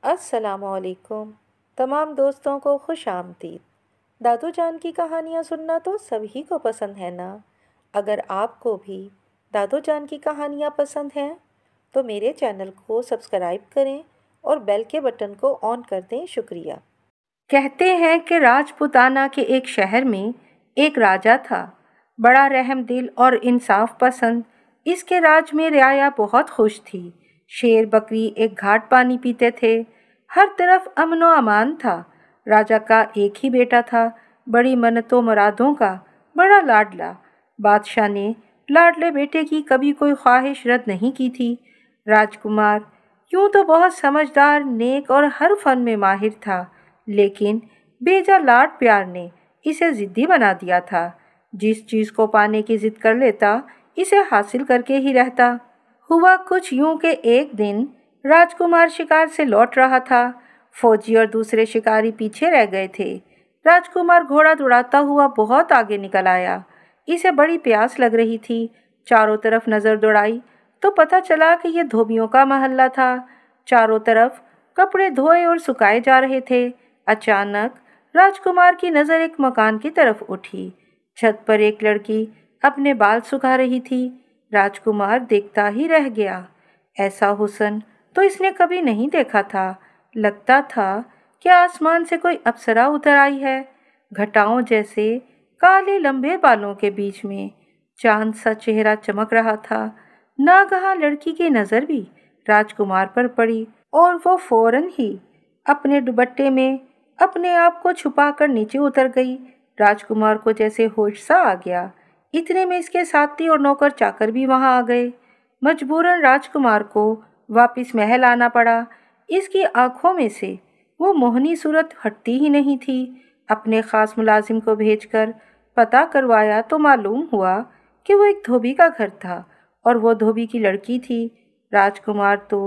अस्सलामुअलैकुम। तमाम दोस्तों को खुश आमदीद। दादू जान की कहानियाँ सुनना तो सभी को पसंद है ना। अगर आपको भी दादू जान की कहानियाँ पसंद हैं तो मेरे चैनल को सब्सक्राइब करें और बेल के बटन को ऑन कर दें। शुक्रिया। कहते हैं कि राजपूताना के एक शहर में एक राजा था, बड़ा रहमदिल और इंसाफ पसंद। इसके राज में रियाया बहुत खुश थी। शेर बकरी एक घाट पानी पीते थे। हर तरफ अमन व अमान था। राजा का एक ही बेटा था, बड़ी मन्नतों मुरादों का, बड़ा लाडला। बादशाह ने लाडले बेटे की कभी कोई ख्वाहिश रद्द नहीं की थी। राजकुमार यूं तो बहुत समझदार, नेक और हर फन में माहिर था, लेकिन बेजा लाड प्यार ने इसे जिद्दी बना दिया था। जिस चीज़ को पाने की जिद कर लेता, इसे हासिल करके ही रहता। हुआ कुछ यूं कि एक दिन राजकुमार शिकार से लौट रहा था। फौजी और दूसरे शिकारी पीछे रह गए थे। राजकुमार घोड़ा दौड़ाता हुआ बहुत आगे निकल आया। इसे बड़ी प्यास लग रही थी। चारों तरफ नज़र दौड़ाई तो पता चला कि यह धोबियों का महल्ला था। चारों तरफ कपड़े धोए और सुखाए जा रहे थे। अचानक राजकुमार की नज़र एक मकान की तरफ उठी। छत पर एक लड़की अपने बाल सुखा रही थी। राजकुमार देखता ही रह गया। ऐसा हुस्न तो इसने कभी नहीं देखा था। लगता था कि आसमान से कोई अप्सरा उतर आई है। घटाओं जैसे काले लंबे बालों के बीच में चांद सा चेहरा चमक रहा था। नागहां लड़की की नज़र भी राजकुमार पर पड़ी और वो फौरन ही अपने दुपट्टे में अपने आप को छुपाकर नीचे उतर गई। राजकुमार को जैसे होश सा आ गया। इतने में इसके साथी और नौकर चाकर भी वहां आ गए। मजबूरन राजकुमार को वापस महल आना पड़ा। इसकी आंखों में से वो मोहनी सूरत हटती ही नहीं थी। अपने खास मुलाजिम को भेजकर पता करवाया तो मालूम हुआ कि वो एक धोबी का घर था और वो धोबी की लड़की थी। राजकुमार तो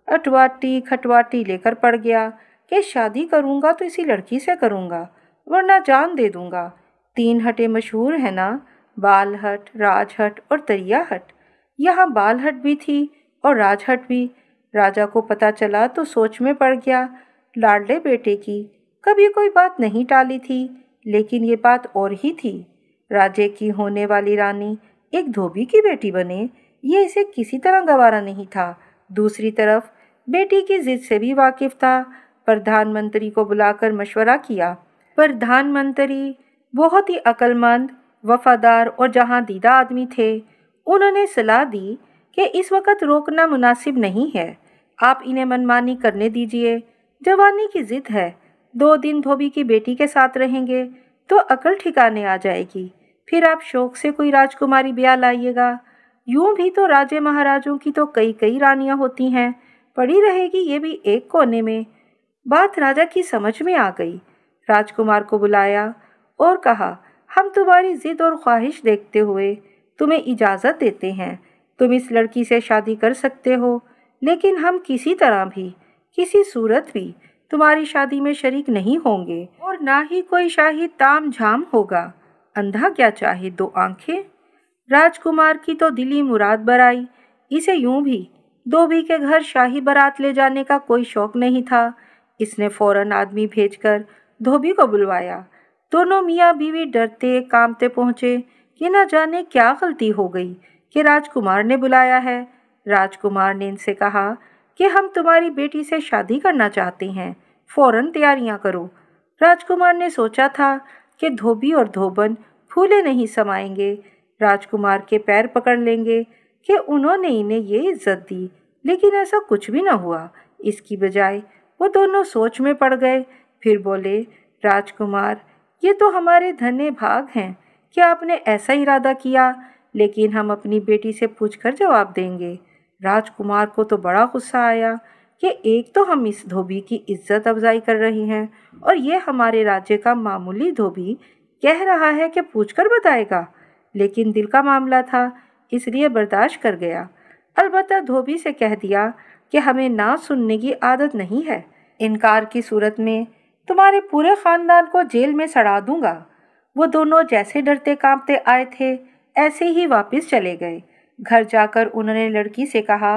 अटवाटी खटवाटी लेकर पड़ गया कि शादी करूंगा तो इसी लड़की से करूंगा, वरना जान दे दूंगा। 3 हटें मशहूर है ना, बालहट, राजहट और तरियाहट। यहाँ बालहट भी थी और राजहट भी। राजा को पता चला तो सोच में पड़ गया। लाडले बेटे की कभी कोई बात नहीं टाली थी, लेकिन ये बात और ही थी। राजे की होने वाली रानी एक धोबी की बेटी बने, ये इसे किसी तरह गवारा नहीं था। दूसरी तरफ बेटी की जिद से भी वाकिफ था। प्रधानमंत्री को बुलाकर मशवरा किया। प्रधानमंत्री बहुत ही अक्लमंद, वफादार और जहां दीदा आदमी थे। उन्होंने सलाह दी कि इस वक्त रोकना मुनासिब नहीं है, आप इन्हें मनमानी करने दीजिए। जवानी की जिद है। 2 दिन धोबी की बेटी के साथ रहेंगे तो अकल ठिकाने आ जाएगी। फिर आप शौक से कोई राजकुमारी ब्याह लाइएगा। यूं भी तो राजे महाराजों की तो कई कई रानियां होती हैं, पड़ी रहेगी ये भी एक कोने में। बात राजा की समझ में आ गई। राजकुमार को बुलाया और कहा, हम तुम्हारी जिद और ख्वाहिश देखते हुए तुम्हें इजाज़त देते हैं। तुम इस लड़की से शादी कर सकते हो, लेकिन हम किसी तरह भी, किसी सूरत भी तुम्हारी शादी में शरीक नहीं होंगे और ना ही कोई शाही ताम झाम होगा। अंधा क्या चाहे 2 आंखें। राजकुमार की तो दिली मुराद बराई। इसे यूं भी धोबी के घर शाही बारात ले जाने का कोई शौक नहीं था। इसने फौरन आदमी भेजकर धोबी को बुलवाया। दोनों मियाँ बीवी डरते कांपते पहुँचे कि न जाने क्या गलती हो गई कि राजकुमार ने बुलाया है। राजकुमार ने इनसे कहा कि हम तुम्हारी बेटी से शादी करना चाहते हैं, फौरन तैयारियां करो। राजकुमार ने सोचा था कि धोबी और धोबन फूले नहीं समाएंगे, राजकुमार के पैर पकड़ लेंगे कि उन्होंने इन्हें ये इज्जत दी, लेकिन ऐसा कुछ भी न हुआ। इसकी बजाय वो दोनों सोच में पड़ गए। फिर बोले, राजकुमार, ये तो हमारे धन्य भाग हैं कि आपने ऐसा इरादा किया, लेकिन हम अपनी बेटी से पूछकर जवाब देंगे। राजकुमार को तो बड़ा गुस्सा आया कि एक तो हम इस धोबी की इज्जत अफजाई कर रही हैं और ये हमारे राज्य का मामूली धोबी कह रहा है कि पूछकर बताएगा। लेकिन दिल का मामला था, इसलिए बर्दाश्त कर गया। अलबत्ता धोबी से कह दिया कि हमें ना सुनने की आदत नहीं है। इनकार की सूरत में तुम्हारे पूरे खानदान को जेल में सड़ा दूंगा। वो दोनों जैसे डरते कांपते आए थे, ऐसे ही वापस चले गए। घर जाकर उन्होंने लड़की से कहा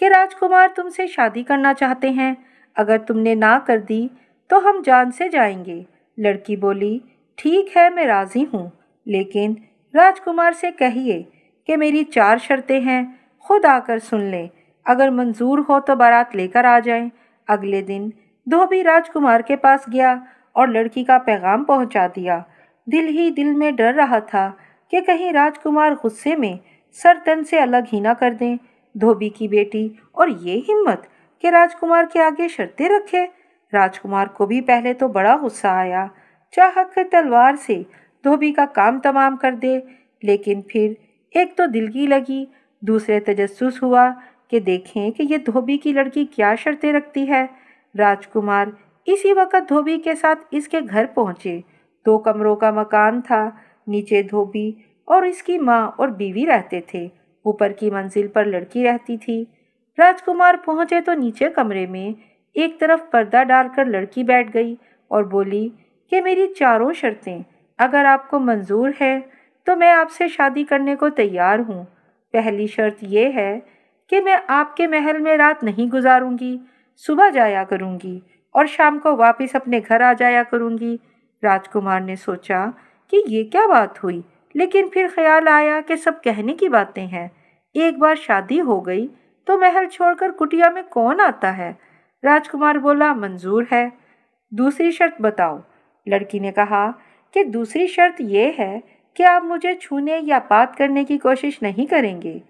कि राजकुमार तुमसे शादी करना चाहते हैं। अगर तुमने ना कर दी तो हम जान से जाएंगे। लड़की बोली, ठीक है, मैं राज़ी हूँ, लेकिन राजकुमार से कहिए कि मेरी 4 शर्तें हैं, खुद आकर सुन लें। अगर मंजूर हो तो बारात लेकर आ जाएं। अगले दिन धोबी राजकुमार के पास गया और लड़की का पैगाम पहुंचा दिया। दिल ही दिल में डर रहा था कि कहीं राजकुमार गुस्से में सर तन से अलग ही ना कर दें। धोबी की बेटी और ये हिम्मत कि राजकुमार के आगे शर्तें रखे। राजकुमार को भी पहले तो बड़ा गुस्सा आया, चाहा कि तलवार से धोबी का काम तमाम कर दे, लेकिन फिर एक तो दिल की लगी, दूसरे तजस्सुस हुआ कि देखें कि ये धोबी की लड़की क्या शर्तें रखती है। राजकुमार इसी वक्त धोबी के साथ इसके घर पहुंचे। 2 कमरों का मकान था। नीचे धोबी और इसकी माँ और बीवी रहते थे। ऊपर की मंजिल पर लड़की रहती थी। राजकुमार पहुंचे तो नीचे कमरे में एक तरफ पर्दा डालकर लड़की बैठ गई और बोली कि मेरी 4 शर्तें अगर आपको मंजूर है तो मैं आपसे शादी करने को तैयार हूँ। पहली शर्त यह है कि मैं आपके महल में रात नहीं गुजारूंगी, सुबह जाया करूंगी और शाम को वापस अपने घर आ जाया करूंगी। राजकुमार ने सोचा कि ये क्या बात हुई, लेकिन फिर ख्याल आया कि सब कहने की बातें हैं। एक बार शादी हो गई तो महल छोड़कर कुटिया में कौन आता है। राजकुमार बोला, मंजूर है। दूसरी शर्त बताओ। लड़की ने कहा कि दूसरी शर्त यह है कि आप मुझे छूने या बात करने की कोशिश नहीं करेंगे।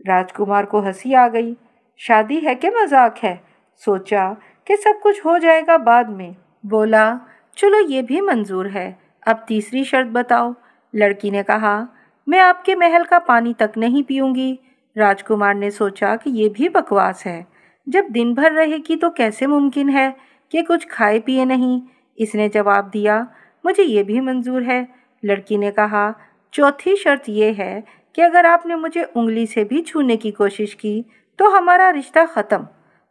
राजकुमार को हंसी आ गई। शादी है कि मजाक है? सोचा कि सब कुछ हो जाएगा बाद में। बोला, चलो ये भी मंजूर है। अब तीसरी शर्त बताओ। लड़की ने कहा, मैं आपके महल का पानी तक नहीं पीऊंगी। राजकुमार ने सोचा कि ये भी बकवास है। जब दिन भर रहेगी तो कैसे मुमकिन है कि कुछ खाए पिए नहीं। इसने जवाब दिया, मुझे ये भी मंजूर है। लड़की ने कहा, चौथी शर्त यह है कि अगर आपने मुझे उंगली से भी छूने की कोशिश की तो हमारा रिश्ता ख़त्म,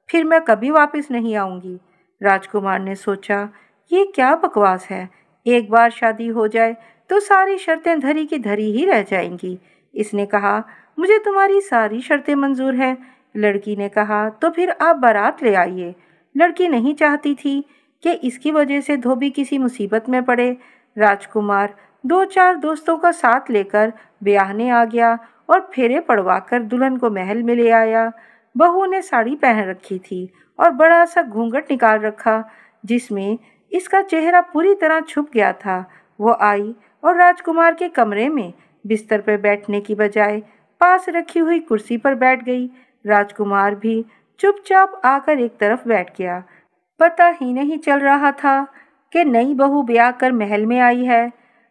फिर मैं कभी वापस नहीं आऊँगी। राजकुमार ने सोचा, ये क्या बकवास है। एक बार शादी हो जाए तो सारी शर्तें धरी की धरी ही रह जाएंगी। इसने कहा, मुझे तुम्हारी सारी शर्तें मंजूर हैं। लड़की ने कहा, तो फिर आप बारात ले आइए। लड़की नहीं चाहती थी कि इसकी वजह से धोबी किसी मुसीबत में पड़े। राजकुमार 2-4 दोस्तों का साथ लेकर ब्याहने आ गया और फेरे पड़वाकर दुल्हन को महल में ले आया। बहू ने साड़ी पहन रखी थी और बड़ा सा घूंघट निकाल रखा जिसमें इसका चेहरा पूरी तरह छुप गया था। वो आई और राजकुमार के कमरे में बिस्तर पर बैठने की बजाय पास रखी हुई कुर्सी पर बैठ गई। राजकुमार भी चुपचाप आकर एक तरफ बैठ गया। पता ही नहीं चल रहा था कि नई बहू ब्याह कर महल में आई है।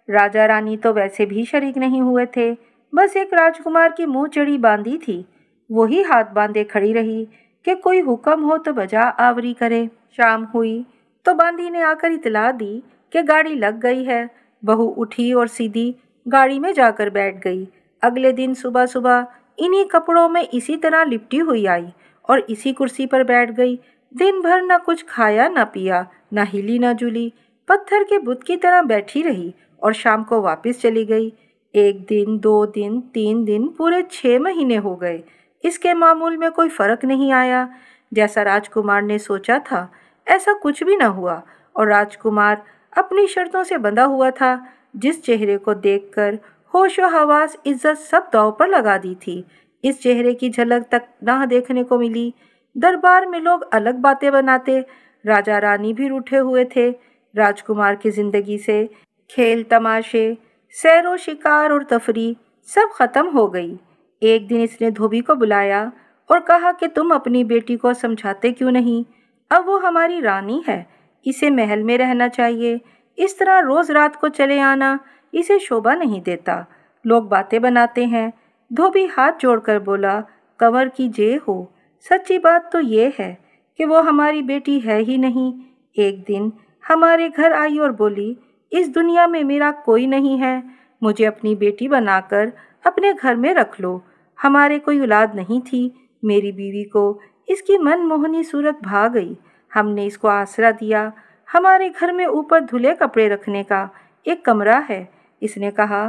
राजा रानी तो वैसे भी शरीक नहीं हुए थे, बस एक राजकुमार की मुंह चढ़ी बांधी थी। वही हाथ बांधे खड़ी रही कि कोई हुक्म हो तो बजा आवरी करे। शाम हुई तो बांदी ने आकर इतला दी कि गाड़ी लग गई है। बहू उठी और सीधी गाड़ी में जाकर बैठ गई। अगले दिन सुबह सुबह इन्हीं कपड़ों में इसी तरह लिपटी हुई आई और इसी कुर्सी पर बैठ गई। दिन भर न कुछ खाया न पिया, न हिली न जुली, पत्थर के बुत की तरह बैठी रही और शाम को वापस चली गई। 1 दिन, 2 दिन, 3 दिन, पूरे 6 महीने हो गए। इसके मामूल में कोई फर्क नहीं आया। जैसा राजकुमार ने सोचा था ऐसा कुछ भी न हुआ और राजकुमार अपनी शर्तों से बंधा हुआ था। जिस चेहरे को देखकर होश व हवास, इज्जत सब दांव पर लगा दी थी, इस चेहरे की झलक तक न देखने को मिली। दरबार में लोग अलग बातें बनाते, राजा रानी भी रूठे हुए थे। राजकुमार की जिंदगी से खेल तमाशे, सैरो शिकार और तफरी सब खत्म हो गई। एक दिन इसने धोबी को बुलाया और कहा कि तुम अपनी बेटी को समझाते क्यों नहीं? अब वो हमारी रानी है, इसे महल में रहना चाहिए। इस तरह रोज रात को चले आना इसे शोभा नहीं देता। लोग बातें बनाते हैं। धोबी हाथ जोड़कर बोला, कंवर की जय हो। सच्ची बात तो ये है कि वो हमारी बेटी है ही नहीं। एक दिन हमारे घर आई और बोली, इस दुनिया में मेरा कोई नहीं है, मुझे अपनी बेटी बनाकर अपने घर में रख लो। हमारे कोई औलाद नहीं थी। मेरी बीवी को इसकी मनमोहनी सूरत भा गई। हमने इसको आसरा दिया। हमारे घर में ऊपर धुले कपड़े रखने का एक कमरा है। इसने कहा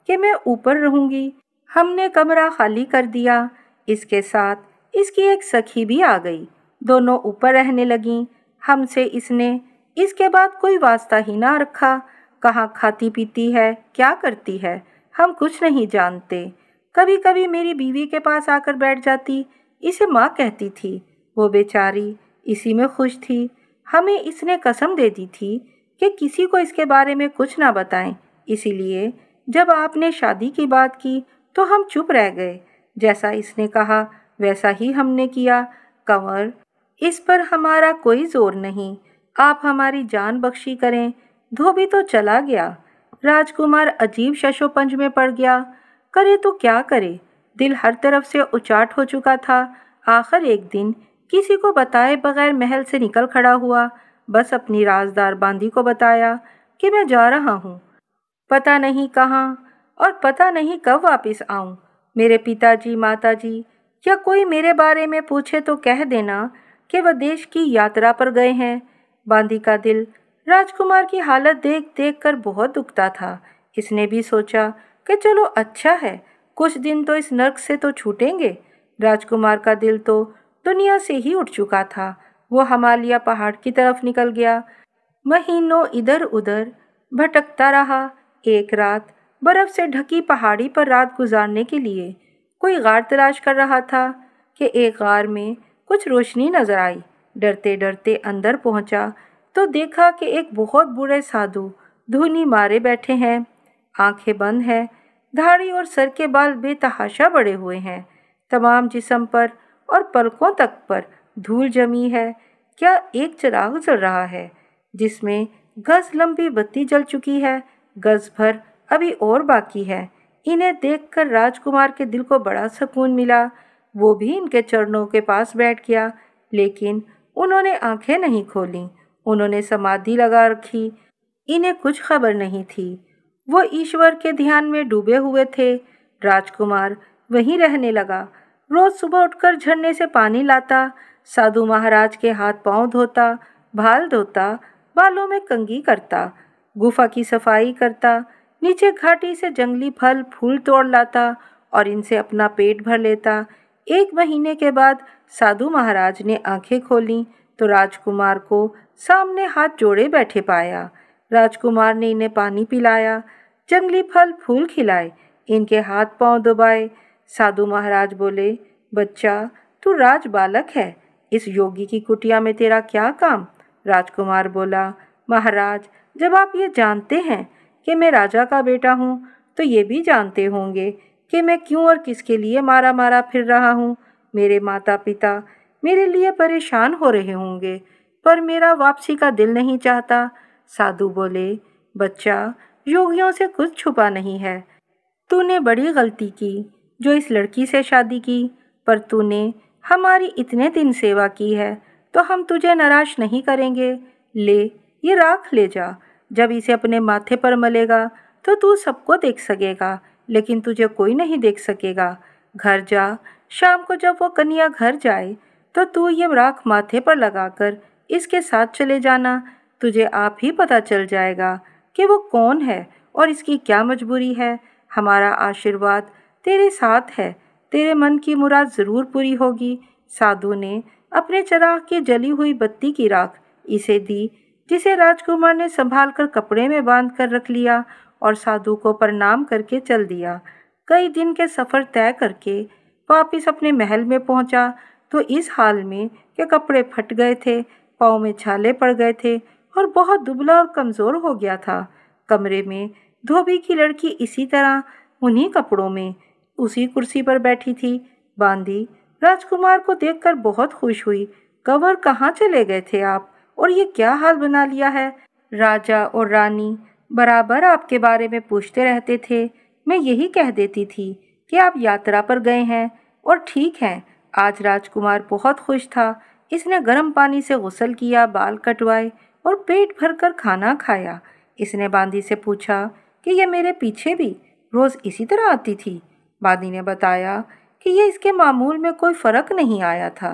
कि मैं ऊपर रहूंगी। हमने कमरा खाली कर दिया। इसके साथ इसकी एक सखी भी आ गई। दोनों ऊपर रहने लगीं। हमसे इसने इसके बाद कोई वास्ता ही ना रखा। कहाँ खाती पीती है, क्या करती है, हम कुछ नहीं जानते। कभी कभी मेरी बीवी के पास आकर बैठ जाती, इसे माँ कहती थी। वो बेचारी इसी में खुश थी। हमें इसने कसम दे दी थी कि किसी को इसके बारे में कुछ ना बताएं। इसीलिए जब आपने शादी की बात की तो हम चुप रह गए। जैसा इसने कहा वैसा ही हमने किया। कंवर, इस पर हमारा कोई जोर नहीं, आप हमारी जान बख्शी करें। धोबी तो चला गया। राजकुमार अजीब शशोपंज में पड़ गया। करे तो क्या करे, दिल हर तरफ से उचाट हो चुका था। आखिर एक दिन किसी को बताए बगैर महल से निकल खड़ा हुआ। बस अपनी राजदार बांदी को बताया कि मैं जा रहा हूँ, पता नहीं कहाँ और पता नहीं कब वापस आऊँ। मेरे पिताजी, माताजी या कोई मेरे बारे में पूछे तो कह देना कि वह देश की यात्रा पर गए हैं। बांदी का दिल राजकुमार की हालत देख देख कर बहुत दुखता था। इसने भी सोचा कि चलो अच्छा है, कुछ दिन तो इस नर्क से तो छूटेंगे। राजकुमार का दिल तो दुनिया से ही उठ चुका था। वो हिमालय पहाड़ की तरफ निकल गया। महीनों इधर उधर भटकता रहा। एक रात बर्फ से ढकी पहाड़ी पर रात गुजारने के लिए कोई गार तलाश कर रहा था कि एक गार में कुछ रोशनी नजर आई। डरते डरते अंदर पहुंचा तो देखा कि एक बहुत बूढ़े साधु धूनी मारे बैठे हैं। आंखें बंद हैं, दाढ़ी और सर के बाल बेतहाशा बड़े हुए हैं। तमाम जिस्म पर और पलकों तक पर धूल जमी है। क्या एक चिराग जल रहा है जिसमें गज लंबी बत्ती जल चुकी है, गज भर अभी और बाकी है। इन्हें देखकर राजकुमार के दिल को बड़ा सुकून मिला। वो भी इनके चरणों के पास बैठ गया, लेकिन उन्होंने आंखें नहीं खोली। उन्होंने समाधि लगा रखी। इन्हें कुछ खबर नहीं थी। वो ईश्वर के ध्यान में डूबे हुए थे। राजकुमार वहीं रहने लगा। रोज सुबह उठकर झरने से पानी लाता, साधु महाराज के हाथ पांव धोता, बाल धोता, बालों में कंघी करता, गुफा की सफाई करता, नीचे घाटी से जंगली फल फूल तोड़ लाता और इनसे अपना पेट भर लेता। एक महीने के बाद साधु महाराज ने आंखें खोलीं तो राजकुमार को सामने हाथ जोड़े बैठे पाया। राजकुमार ने इन्हें पानी पिलाया, जंगली फल फूल खिलाए, इनके हाथ पांव दबाए। साधु महाराज बोले, बच्चा तू राज बालक है, इस योगी की कुटिया में तेरा क्या काम? राजकुमार बोला, महाराज जब आप ये जानते हैं कि मैं राजा का बेटा हूँ तो ये भी जानते होंगे कि मैं क्यों और किसके लिए मारा मारा फिर रहा हूँ। मेरे माता पिता मेरे लिए परेशान हो रहे होंगे, पर मेरा वापसी का दिल नहीं चाहता। साधु बोले, बच्चा योगियों से कुछ छुपा नहीं है। तूने बड़ी गलती की जो इस लड़की से शादी की, पर तूने हमारी इतने दिन सेवा की है तो हम तुझे नाराज नहीं करेंगे। ले ये राख ले जा, जब इसे अपने माथे पर मलेगा तो तू सबको देख सकेगा, लेकिन तुझे कोई नहीं देख सकेगा। घर जा, शाम को जब वो कन्या घर जाए तो तू ये राख माथे पर लगाकर इसके साथ चले जाना। तुझे आप ही पता चल जाएगा कि वो कौन है और इसकी क्या मजबूरी है। हमारा आशीर्वाद तेरे साथ है, तेरे मन की मुराद ज़रूर पूरी होगी। साधु ने अपने चिराग की जली हुई बत्ती की राख इसे दी, जिसे राजकुमार ने संभाल कर कपड़े में बांध कर रख लिया और साधु को प्रणाम करके चल दिया। कई दिन के सफ़र तय करके वापिस अपने महल में पहुंचा तो इस हाल में कि कपड़े फट गए थे, पाँव में छाले पड़ गए थे और बहुत दुबला और कमज़ोर हो गया था। कमरे में धोबी की लड़की इसी तरह उन्हीं कपड़ों में उसी कुर्सी पर बैठी थी। बांदी राजकुमार को देखकर बहुत खुश हुई। कंवर, कहाँ चले गए थे आप, और ये क्या हाल बना लिया है? राजा और रानी बराबर आपके बारे में पूछते रहते थे। मैं यही कह देती थी कि आप यात्रा पर गए हैं। और ठीक है, आज राजकुमार बहुत खुश था। इसने गर्म पानी से गुस्ल किया, बाल कटवाए और पेट भरकर खाना खाया। इसने बांदी से पूछा कि यह मेरे पीछे भी रोज़ इसी तरह आती थी। बांदी ने बताया कि यह इसके मामूल में कोई फ़र्क नहीं आया था।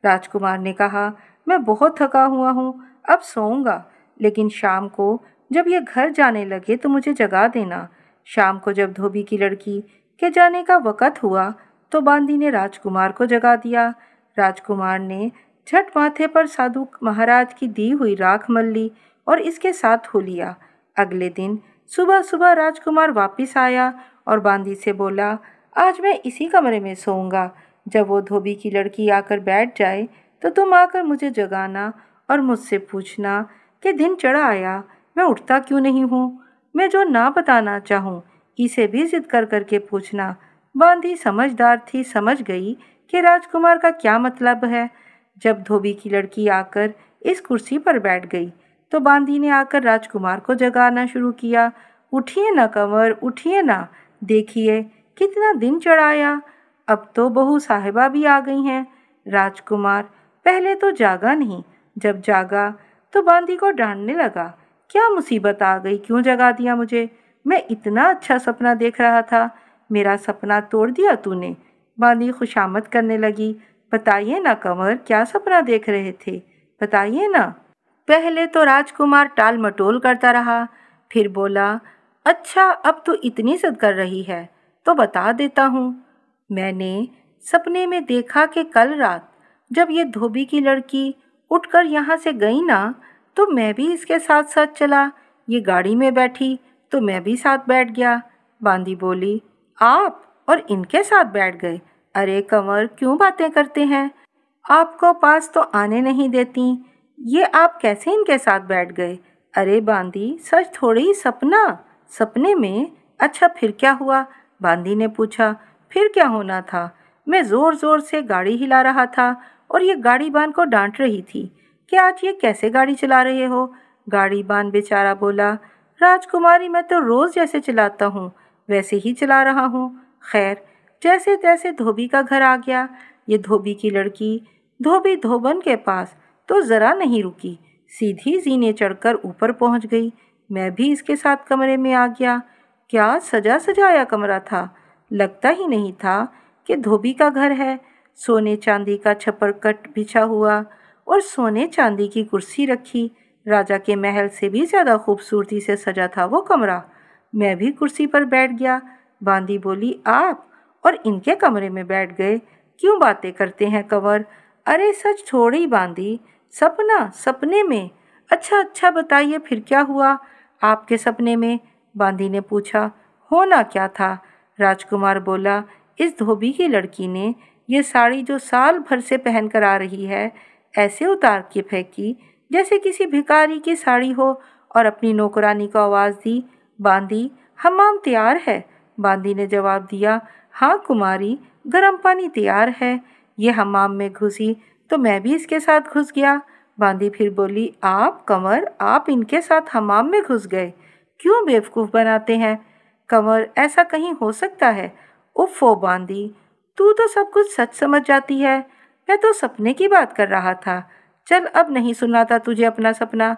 राजकुमार ने कहा, मैं बहुत थका हुआ हूँ, अब सोऊंगा, लेकिन शाम को जब ये घर जाने लगे तो मुझे जगा देना। शाम को जब धोबी की लड़की के जाने का वक़्त हुआ तो बांदी ने राजकुमार को जगा दिया। राजकुमार ने झट माथे पर साधु महाराज की दी हुई राख मल ली और इसके साथ हो लिया। अगले दिन सुबह सुबह राजकुमार वापिस आया और बांदी से बोला, आज मैं इसी कमरे में सोऊंगा। जब वो धोबी की लड़की आकर बैठ जाए तो तुम आकर मुझे जगाना और मुझसे पूछना कि दिन चढ़ा आया, मैं उठता क्यों नहीं हूँ। मैं जो ना बताना चाहूँ इसे भी जिद कर करके पूछना। बांदी समझदार थी, समझ गई कि राजकुमार का क्या मतलब है। जब धोबी की लड़की आकर इस कुर्सी पर बैठ गई तो बांदी ने आकर राजकुमार को जगाना शुरू किया। उठिए ना कंवर, उठिए ना, देखिए कितना दिन चढ़ाया, अब तो बहू साहिबा भी आ गई हैं। राजकुमार पहले तो जागा नहीं, जब जागा तो बांदी को डांटने लगा, क्या मुसीबत आ गई, क्यों जगा दिया मुझे, मैं इतना अच्छा सपना देख रहा था, मेरा सपना तोड़ दिया तूने। बांदी खुशामद करने लगी, बताइए ना कंवर, क्या सपना देख रहे थे, बताइए ना। पहले तो राजकुमार टाल मटोल करता रहा, फिर बोला, अच्छा अब तो इतनी जिद कर रही है तो बता देता हूँ। मैंने सपने में देखा कि कल रात जब ये धोबी की लड़की उठकर यहाँ से गई ना तो मैं भी इसके साथ साथ चला, ये गाड़ी में बैठी तो मैं भी साथ बैठ गया। बांदी बोली, आप और इनके साथ बैठ गए, अरे कंवर क्यों बातें करते हैं, आपको पास तो आने नहीं देती, ये आप कैसे इनके साथ बैठ गए। अरे बांदी सच थोड़ी, सपना, सपने में, अच्छा फिर क्या हुआ। बांदी ने पूछा, फिर क्या होना था, मैं ज़ोर ज़ोर से गाड़ी हिला रहा था और ये गाड़ीबान को डांट रही थी कि आज ये कैसे गाड़ी चला रहे हो। गाड़ीबान बेचारा बोला, राजकुमारी मैं तो रोज़ जैसे चलाता हूँ वैसे ही चला रहा हूँ। खैर जैसे तैसे धोबी का घर आ गया। ये धोबी की लड़की धोबी धोबन के पास तो ज़रा नहीं रुकी, सीधी जीने चढ़कर ऊपर पहुँच गई। मैं भी इसके साथ कमरे में आ गया। क्या सजा सजाया कमरा था, लगता ही नहीं था कि धोबी का घर है। सोने चांदी का छपरकट बिछा हुआ और सोने चांदी की कुर्सी रखी, राजा के महल से भी ज़्यादा खूबसूरती से सजा था वो कमरा। मैं भी कुर्सी पर बैठ गया। बांदी बोली, आप और इनके कमरे में बैठ गए, क्यों बातें करते हैं कंवर। अरे सच थोड़ी बांदी, सपना, सपने में, अच्छा अच्छा बताइए फिर क्या हुआ आपके सपने में। बांदी ने पूछा, होना क्या था। राजकुमार बोला, इस धोबी की लड़की ने ये साड़ी जो साल भर से पहन कर आ रही है ऐसे उतार के फेंकी जैसे किसी भिखारी की साड़ी हो और अपनी नौकरानी को आवाज़ दी, बांदी हमाम तैयार है। बांदी ने जवाब दिया, हाँ कुमारी, गर्म पानी तैयार है। ये हमाम में घुसी तो मैं भी इसके साथ घुस गया। बांदी फिर बोली, आप कंवर, आप इनके साथ हमाम में घुस गए, क्यों बेवकूफ़ बनाते हैं। कंवर, ऐसा कहीं हो सकता है। उफ़ो बांदी, तू तो सब कुछ सच समझ जाती है, मैं तो सपने की बात कर रहा था। चल अब नहीं सुनाता तुझे अपना सपना।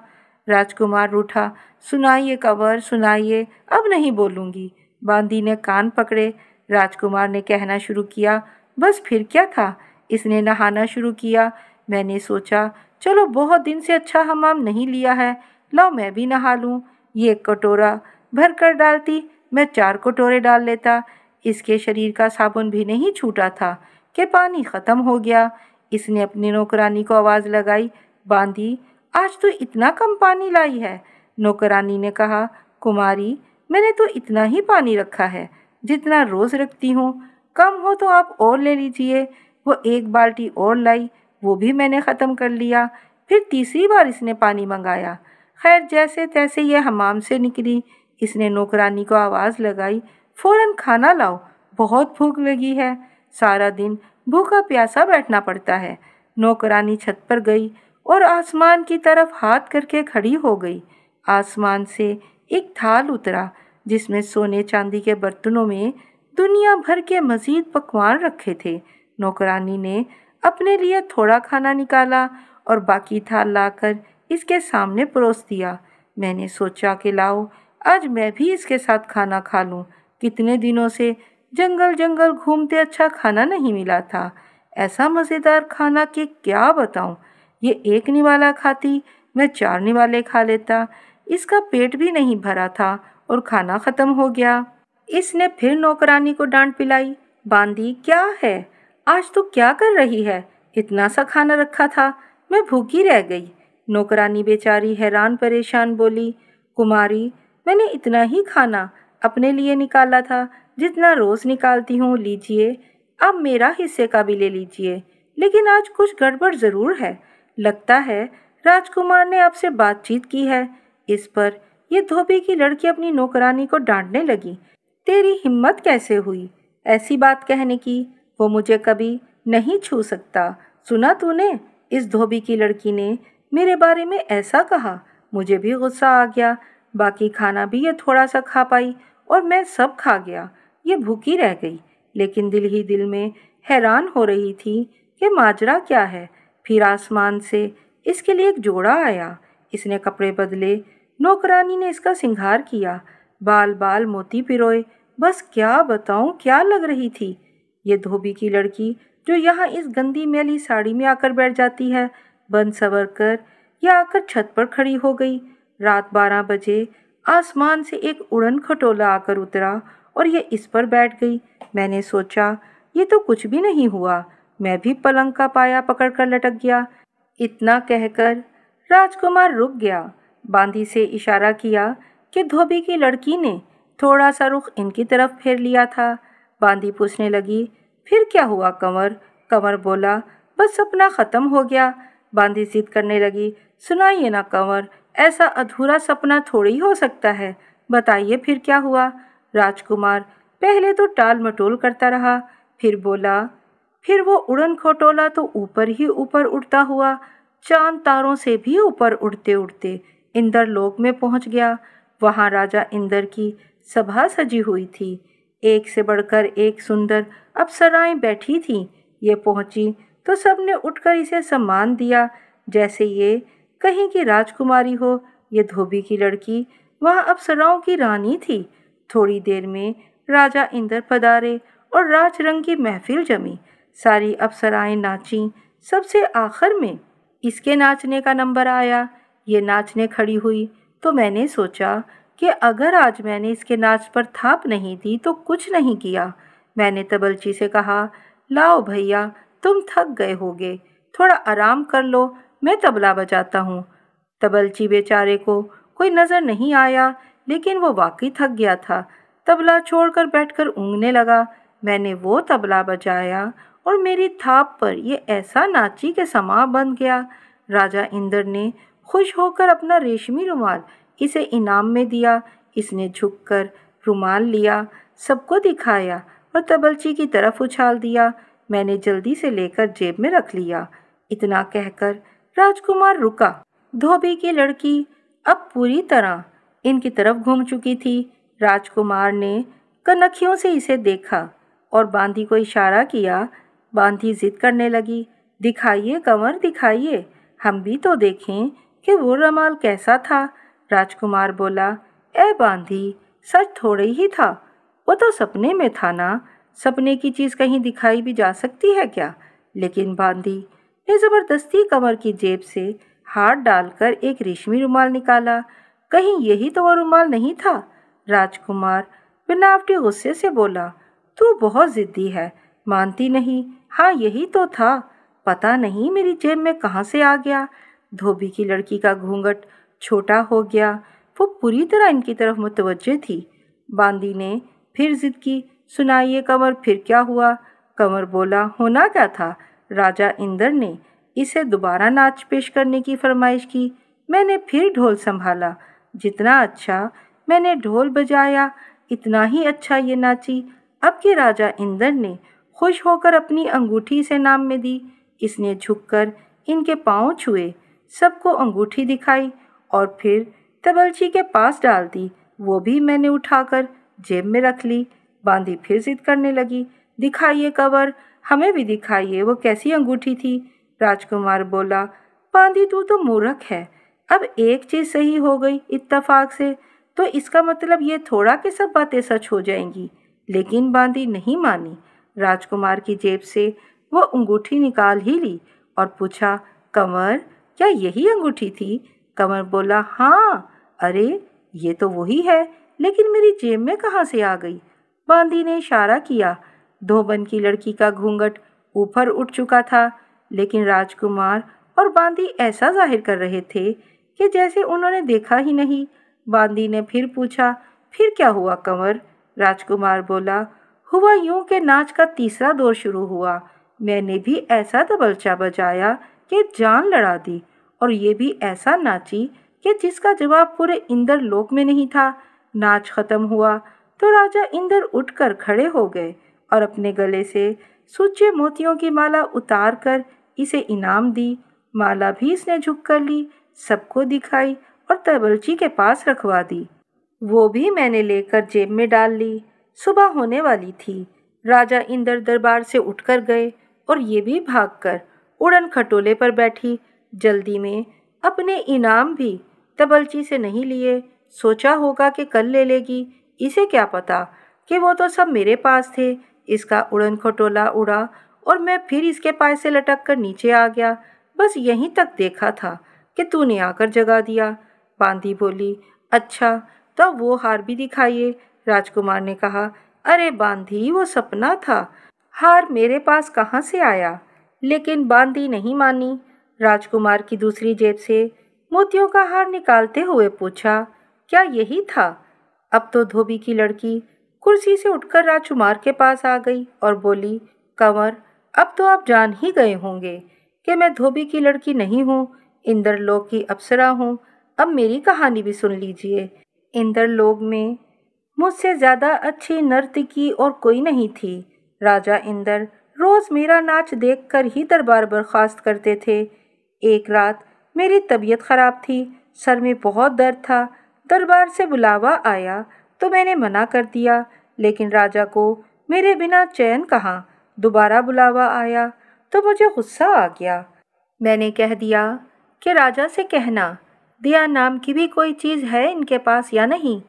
राजकुमार रूठा, सुनाइए कंवर सुनाइए, अब नहीं बोलूँगी। बांदी ने कान पकड़े। राजकुमार ने कहना शुरू किया, बस फिर क्या था, इसने नहाना शुरू किया। मैंने सोचा चलो बहुत दिन से अच्छा हमाम नहीं लिया है, लाओ मैं भी नहा लूँ। ये एक कटोरा भर कर डालती, मैं 4 कटोरे डाल लेता। इसके शरीर का साबुन भी नहीं छूटा था कि पानी ख़त्म हो गया। इसने अपनी नौकरानी को आवाज़ लगाई, बांदी आज तो इतना कम पानी लाई है। नौकरानी ने कहा, कुमारी मैंने तो इतना ही पानी रखा है जितना रोज़ रखती हूँ, कम हो तो आप और ले लीजिए। वो 1 बाल्टी और लाई, वो भी मैंने ख़त्म कर लिया। फिर तीसरी बार इसने पानी मंगाया। खैर जैसे तैसे ये हमाम से निकली। इसने नौकरानी को आवाज़ लगाई, फ़ौरन खाना लाओ, बहुत भूख लगी है, सारा दिन भूखा प्यासा बैठना पड़ता है। नौकरानी छत पर गई और आसमान की तरफ हाथ करके खड़ी हो गई। आसमान से एक थाल उतरा जिसमें सोने चांदी के बर्तनों में दुनिया भर के मज़ीद पकवान रखे थे। नौकरानी ने अपने लिए थोड़ा खाना निकाला और बाकी थाल लाकर इसके सामने परोस दिया। मैंने सोचा कि लाओ आज मैं भी इसके साथ खाना खा लूँ। कितने दिनों से जंगल जंगल घूमते अच्छा खाना नहीं मिला था। ऐसा मज़ेदार खाना कि क्या बताऊँ। ये 1 निवाला खाती, मैं 4 निवाले खा लेता। इसका पेट भी नहीं भरा था और खाना ख़त्म हो गया। इसने फिर नौकरानी को डांट पिलाई, बांदी क्या है, आज तू क्या कर रही है, इतना सा खाना रखा था, मैं भूखी रह गई। नौकरानी बेचारी हैरान परेशान बोली, कुमारी, मैंने इतना ही खाना अपने लिए निकाला था जितना रोज़ निकालती हूँ, लीजिए, अब मेरा हिस्से का भी ले लीजिए। लेकिन आज कुछ गड़बड़ ज़रूर है। लगता है राजकुमार ने आपसे बातचीत की है। इस पर यह धोबी की लड़की अपनी नौकरानी को डांटने लगी। तेरी हिम्मत कैसे हुई ऐसी बात कहने की? वो मुझे कभी नहीं छू सकता। सुना तूने? इस धोबी की लड़की ने मेरे बारे में ऐसा कहा। मुझे भी गुस्सा आ गया। बाकी खाना भी ये थोड़ा सा खा पाई और मैं सब खा गया। ये भूखी रह गई, लेकिन दिल ही दिल में हैरान हो रही थी कि माजरा क्या है। फिर आसमान से इसके लिए एक जोड़ा आया। इसने कपड़े बदले, नौकरानी ने इसका सिंगार किया, बाल बाल मोती पिरोए। बस क्या बताऊं, क्या लग रही थी ये धोबी की लड़की, जो यहाँ इस गंदी मैली साड़ी में आकर बैठ जाती है। बन सवर कर यह आकर छत पर खड़ी हो गई। रात 12 बजे आसमान से एक उड़न खटोला आकर उतरा और ये इस पर बैठ गई। मैंने सोचा ये तो कुछ भी नहीं हुआ। मैं भी पलंग का पाया पकड़कर लटक गया। इतना कहकर राजकुमार रुक गया। बांदी से इशारा किया कि धोबी की लड़की ने थोड़ा सा रुख इनकी तरफ फेर लिया था। बांदी पूछने लगी, फिर क्या हुआ कंवर? कंवर बोला, बस सपना ख़त्म हो गया। बांदी जिद करने लगी, सुनाइए ना कंवर, ऐसा अधूरा सपना थोड़ी हो सकता है, बताइए फिर क्या हुआ? राजकुमार पहले तो टाल मटोल करता रहा, फिर बोला, फिर वो उड़न खटोला तो ऊपर ही ऊपर उड़ता हुआ चांद तारों से भी ऊपर उड़ते उड़ते इंद्रलोक में पहुंच गया। वहां राजा इंद्र की सभा सजी हुई थी। एक से बढ़कर एक सुंदर अप्सराएं बैठी थीं। ये पहुंची तो सबने उठकर इसे सम्मान दिया, जैसे ये कहीं की राजकुमारी हो। ये धोबी की लड़की वहां अप्सराओं की रानी थी। थोड़ी देर में राजा इंद्र पधारे और राजरंग की महफिल जमी। सारी अप्सराएं नाचीं। सबसे आखिर में इसके नाचने का नंबर आया। ये नाचने खड़ी हुई तो मैंने सोचा कि अगर आज मैंने इसके नाच पर थाप नहीं दी तो कुछ नहीं किया। मैंने तबलची से कहा, लाओ भैया, तुम थक गए होगे, थोड़ा आराम कर लो, मैं तबला बजाता हूँ। तबलची बेचारे को कोई नज़र नहीं आया, लेकिन वो वाकई थक गया था। तबला छोड़कर बैठकर ऊँघने लगा। मैंने वो तबला बजाया और मेरी थाप पर ये ऐसा नाची कि समा बन गया। राजा इंद्र ने खुश होकर अपना रेशमी रुमाल इसे इनाम में दिया। इसने झुककर रुमाल लिया, सबको दिखाया और तबलची की तरफ उछाल दिया। मैंने जल्दी से लेकर जेब में रख लिया। इतना कहकर राजकुमार रुका। धोबी की लड़की अब पूरी तरह इनकी तरफ घूम चुकी थी। राजकुमार ने कनखियों से इसे देखा और बांदी को इशारा किया। बांदी जिद करने लगी, दिखाइए कंवर, दिखाइए, हम भी तो देखें कि वो रुमाल कैसा था। राजकुमार बोला, ए बांदी, सच थोड़े ही था, वो तो सपने में था ना। सपने की चीज़ कहीं दिखाई भी जा सकती है क्या? लेकिन बांदी ने ज़बरदस्ती कंवर की जेब से हाथ डालकर एक रेशमी रुमाल निकाला। कहीं यही तो वो रुमाल नहीं था? राजकुमार बनावटी गुस्से से बोला, तू बहुत ज़िद्दी है, मानती नहीं। हाँ, यही तो था, पता नहीं मेरी जेब में कहाँ से आ गया। धोबी की लड़की का घूंघट छोटा हो गया। वो पूरी तरह इनकी तरफ मुतवज्जे थी। बांदी ने फिर जिद की, सुनाइए कंवर, फिर क्या हुआ? कंवर बोला, होना क्या था, राजा इंद्र ने इसे दोबारा नाच पेश करने की फरमाइश की। मैंने फिर ढोल संभाला। जितना अच्छा मैंने ढोल बजाया, इतना ही अच्छा ये नाची। अब के राजा इंद्र ने खुश होकर अपनी अंगूठी इसे नाम में दी। इसने झुककर इनके पांव छुए, सबको अंगूठी दिखाई और फिर तबलची के पास डाल दी। वो भी मैंने उठाकर जेब में रख ली। बांदी फिर जिद करने लगी, दिखाइए कंवर, हमें भी दिखाइए, वो कैसी अंगूठी थी? राजकुमार बोला, बांदी तू तो मूर्ख है। अब एक चीज़ सही हो गई इत्तेफाक से तो इसका मतलब ये थोड़ा कि सब बातें सच हो जाएंगी। लेकिन बांदी नहीं मानी। राजकुमार की जेब से वो अंगूठी निकाल ही ली और पूछा, कंवर, क्या यही अंगूठी थी? कंवर बोला, हाँ। अरे ये तो वही है, लेकिन मेरी जेब में कहाँ से आ गई? बांदी ने इशारा किया। धोबन की लड़की का घूंघट ऊपर उठ चुका था। लेकिन राजकुमार और बांदी ऐसा जाहिर कर रहे थे कि जैसे उन्होंने देखा ही नहीं। बांदी ने फिर पूछा, फिर क्या हुआ कंवर? राजकुमार बोला, हुआ यूं कि नाच का तीसरा दौर शुरू हुआ। मैंने भी ऐसा तबलचा बजाया कि जान लड़ा दी, और ये भी ऐसा नाची कि जिसका जवाब पूरे इंद्र लोक में नहीं था। नाच खत्म हुआ तो राजा इंद्र उठकर खड़े हो गए और अपने गले से सूचे मोतियों की माला उतार कर इसे इनाम दी। माला भी इसने झुक कर ली, सबको दिखाई और तबलची के पास रखवा दी। वो भी मैंने लेकर जेब में डाल ली। सुबह होने वाली थी। राजा इंद्र दरबार से उठकर गए और ये भी भागकर उड़न खटोले पर बैठी। जल्दी में अपने इनाम भी तबलची से नहीं लिए। सोचा होगा कि कल ले लेगी, इसे क्या पता कि वो तो सब मेरे पास थे। इसका उड़न खटोला उड़ा और मैं फिर इसके पाय से लटक कर नीचे आ गया। बस यहीं तक देखा था कि तूने आकर जगा दिया। बांदी बोली, अच्छा तो वो हार भी दिखाइए। राजकुमार ने कहा, अरे बांदी, वो सपना था, हार मेरे पास कहाँ से आया? लेकिन बांदी नहीं मानी। राजकुमार की दूसरी जेब से मोतियों का हार निकालते हुए पूछा, क्या यही था? अब तो धोबी की लड़की कुर्सी से उठकर राजकुमार के पास आ गई और बोली, कंवर, अब तो आप जान ही गए होंगे कि मैं धोबी की लड़की नहीं हूँ, इंद्रलोक की अप्सरा हूँ। अब मेरी कहानी भी सुन लीजिए। इंद्रलोक में मुझसे ज़्यादा अच्छी नर्तकी और कोई नहीं थी। राजा इंद्र रोज़ मेरा नाच देखकर ही दरबार बर्खास्त करते थे। एक रात मेरी तबीयत खराब थी, सर में बहुत दर्द था। दरबार से बुलावा आया तो मैंने मना कर दिया, लेकिन राजा को मेरे बिना चैन कहाँ। दोबारा बुलावा आया तो मुझे गुस्सा आ गया। मैंने कह दिया कि राजा से कहना, दया नाम की भी कोई चीज़ है इनके पास या नहीं।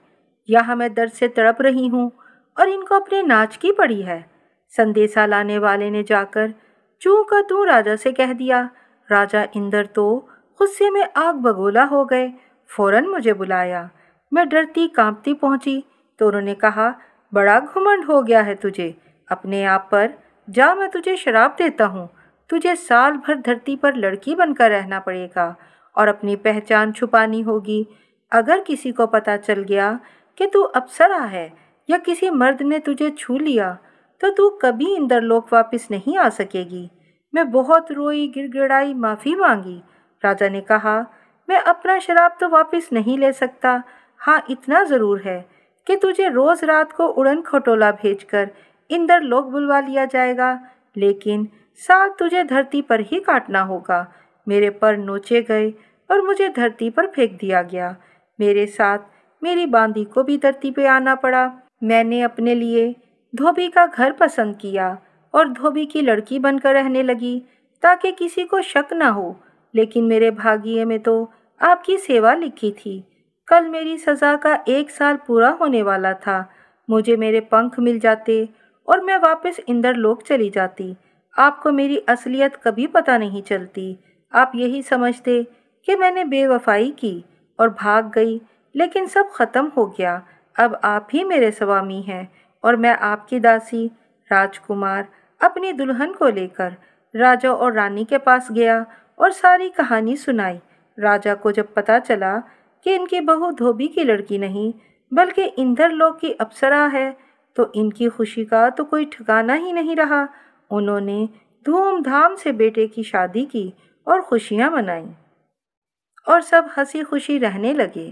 यहाँ मैं दर्द से तड़प रही हूँ और इनको अपने नाच की पड़ी है। संदेशा लाने वाले ने जाकर चूं का तू राजा से कह दिया। राजा इंद्र तो गुस्से में आग बगोला हो गए। फौरन मुझे बुलाया। मैं डरती कांपती पहुंची तो उन्होंने कहा, बड़ा घुमंड हो गया है तुझे अपने आप पर। जा, मैं तुझे शराप देता हूँ। तुझे साल भर धरती पर लड़की बनकर रहना पड़ेगा और अपनी पहचान छुपानी होगी। अगर किसी को पता चल गया कि तू अप्सरा है या किसी मर्द ने तुझे छू लिया तो तू कभी इंद्रलोक वापस नहीं आ सकेगी। मैं बहुत रोई, गिड़गिड़ाई, माफ़ी मांगी। राजा ने कहा, मैं अपना शराब तो वापस नहीं ले सकता। हाँ, इतना ज़रूर है कि तुझे रोज़ रात को उड़न खटोला भेजकर इंद्रलोक बुलवा लिया जाएगा, लेकिन साल तुझे धरती पर ही काटना होगा। मेरे पर नोचे गए और मुझे धरती पर फेंक दिया गया। मेरे साथ मेरी बांदी को भी धरती पे आना पड़ा। मैंने अपने लिए धोबी का घर पसंद किया और धोबी की लड़की बनकर रहने लगी ताकि किसी को शक ना हो। लेकिन मेरे भाग्य में तो आपकी सेवा लिखी थी। कल मेरी सज़ा का 1 साल पूरा होने वाला था। मुझे मेरे पंख मिल जाते और मैं वापस इंद्रलोक चली जाती। आपको मेरी असलियत कभी पता नहीं चलती। आप यही समझते कि मैंने बेवफाई की और भाग गई, लेकिन सब खत्म हो गया। अब आप ही मेरे स्वामी हैं और मैं आपकी दासी। राजकुमार अपनी दुल्हन को लेकर राजा और रानी के पास गया और सारी कहानी सुनाई। राजा को जब पता चला कि इनकी बहू धोबी की लड़की नहीं बल्कि इंद्रलोक की अप्सरा है तो इनकी खुशी का तो कोई ठिकाना ही नहीं रहा। उन्होंने धूमधाम से बेटे की शादी की और खुशियां मनाई और सब हंसी खुशी रहने लगे।